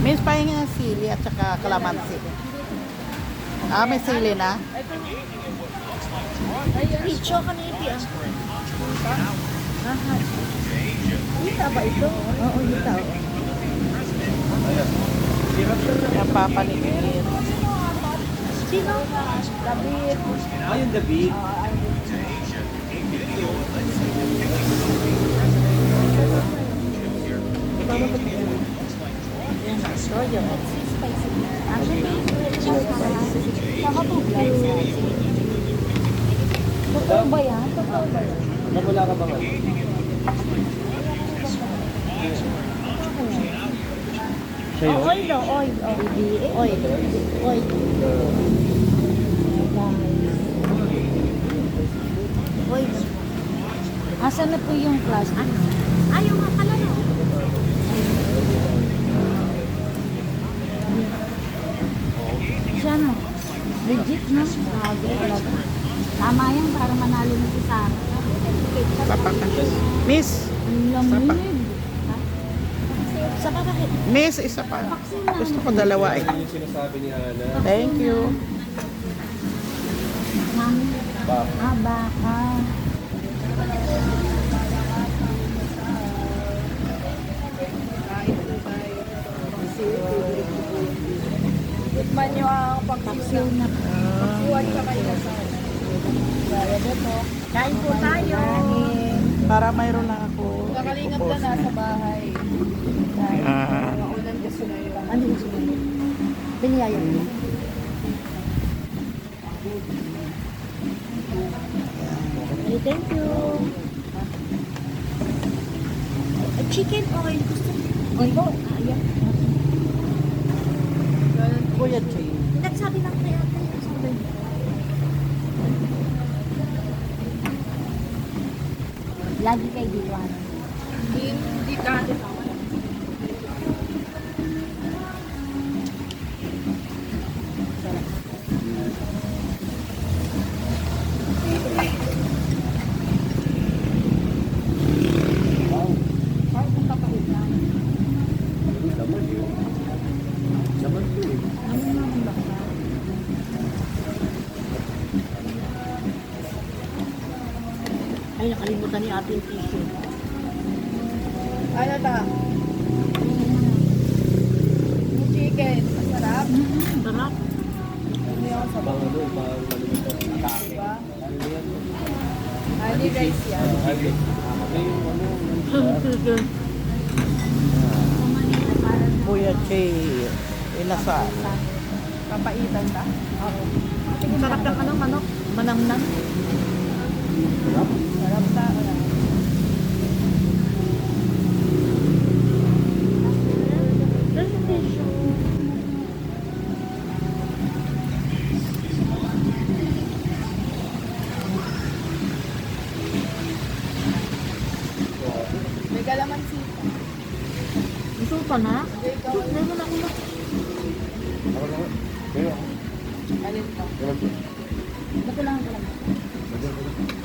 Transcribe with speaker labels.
Speaker 1: Miss, pahingi ng sili at saka kalamansi. Ah, may sili na?
Speaker 2: Icho ka nipi ah. Aha. Kita ba ito? Oo, kita.
Speaker 1: Ang papaligid.
Speaker 2: Sino? David.
Speaker 3: Yung David.
Speaker 2: Royo. Totoo ba yan? Totoo ba yan?
Speaker 3: Namula ka ba nga? Siya yun?
Speaker 2: Oil o oil. Oil. Oil. Oil. Asan na po yung class? Ano? Ayaw nga pala na. Siya no? Legit no? Grabe talaga. Tama yan para manalo na si Sarah.
Speaker 1: Papakas. Miss,
Speaker 2: Ang lamig. Sa bakit?
Speaker 1: Miss, isa pa. Gusto ko dalawa eh.
Speaker 3: Yun yung sinasabi ni Ana.
Speaker 1: Thank you.
Speaker 2: Mami.
Speaker 3: Baka.
Speaker 2: Ah, baka.
Speaker 4: Tikman nyo ang
Speaker 2: Paksiw na.
Speaker 4: pagsiwan sa kayo sa kain po tayo.
Speaker 1: Para mayroon lang ako.
Speaker 4: Kakalingap na nasa bahay.
Speaker 1: Ah,
Speaker 4: Mga unang gusto na yun.
Speaker 2: Ano yung sumunod? Biniyaya mo. Hey, thank you. Chicken oil. Gusto mo? Oil po. Ayan.
Speaker 1: Kuya Jay.
Speaker 2: Nagsabi lang kay ate. Sabi. Lagi kay Diwan.
Speaker 4: Hindi dati pa.
Speaker 3: Laman yun. Laman ko eh.
Speaker 2: Ano naman ba? Ay, nakalimutan ni ate yung tissue.
Speaker 4: Ano ta? Yung chicken. Masarap.
Speaker 2: Sarap.
Speaker 4: Ano yung sa
Speaker 3: Bang ano, bang malimitan. Atake.
Speaker 4: diba?
Speaker 3: Ano yan?
Speaker 4: Honey rice yan.
Speaker 3: Ay, ano yung ano?
Speaker 1: Kuya Jay. Inasal.
Speaker 4: Papaitan ta.
Speaker 2: Sarap ng ano, manok. Manamnam.
Speaker 3: Sarap.
Speaker 4: Sarap ta. Wala. May kalamansi.
Speaker 2: Gusto pa na?
Speaker 4: Hindi, ikaw.
Speaker 2: Meron ako na.
Speaker 3: Ako naman. Kayo.
Speaker 4: Alin pa?
Speaker 3: Gawan ko.
Speaker 2: Ba't wala ka lang?
Speaker 3: Gawan ko.